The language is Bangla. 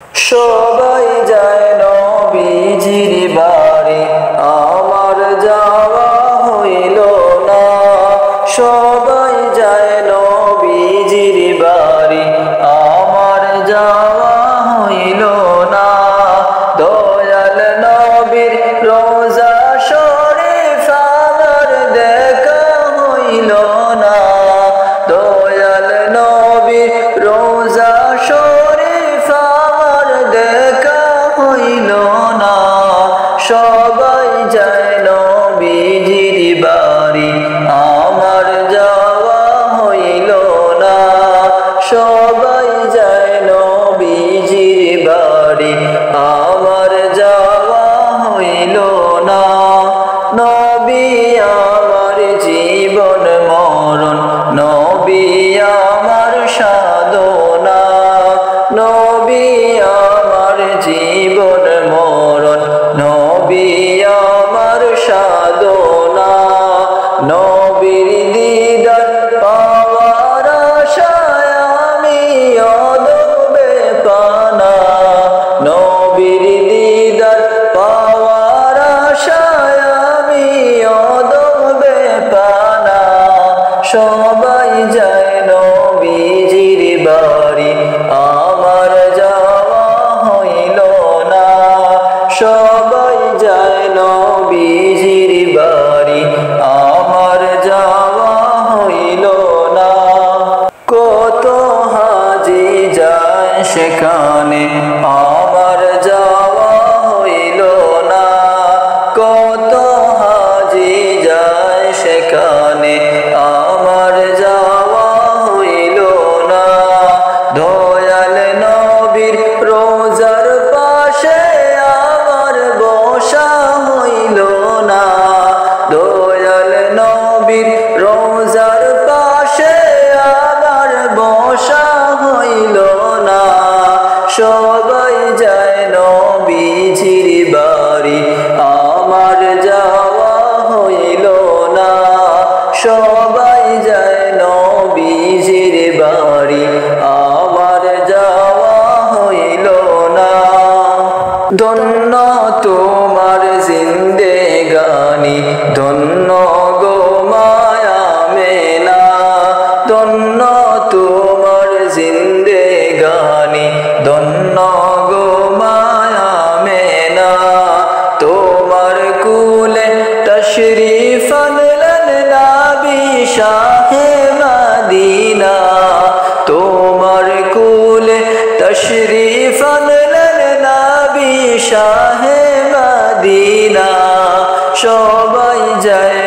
সবাই যায় নবীজির বাড়ি, আমার যাওয়া হইল না। সবাই যায় নবীজির বাড়ি, আমার যাওয়া হইল না। দয়াল নবীর রোজা শরীফ আমার দেখা হইল না। দয়াল নবীর রোজা শরীফ আমার দেখা হইল না। সবাই যায় নবীজির বাড়ি, আমার যাওয়া হইল না। সবাই যায় নবীজির বাড়ি, আমার যাওয়া হইল না। নবী আমার জীবন মরণ, নবী আমার সাধনা। নবী আমার জীবন মরণ, নবী আমার সাধনা। নবীর দিদার পাওয়ার আশায় আমি অদবে পানা। নবীর দিদার পাওয়ার আশায় আমি অদবে পানা। সবাই যায় নবীজির বাড়ি, আমার যাওয়া হইল না। সবাই যায় নবীজির বাড়ি, আমার যাওয়া হইল না। কত হাজি যায় সেখানে, আমার যাওয়া হইল না। কত হাজি যায় সেখানে, আমার যাওয়া হইল না। দয়াল নবীর রোজার পাশে আমার বসা হইল না। দয়াল নবীর রোজার পাশে আমার বসা হইল না। সবাই যায় নবীজির বাড়ি, আমার যাওয়া হইল না। সবাই যায় নবীজির বাড়ি, আমার যাওয়া হইল না। ধন্য তোমার জিন্দেগানি, ধন্য গো মায়া মেনা। ধন্য তোমার জিন্দেগানি, ধন্য গো মায়া মেনা। তোমার কুলে তশরিফ আনলেন নবী শাহে মদিনা। তোমার কুলে তশরিফ আনলেন নবী শাহে মদিনা। সবাই যায়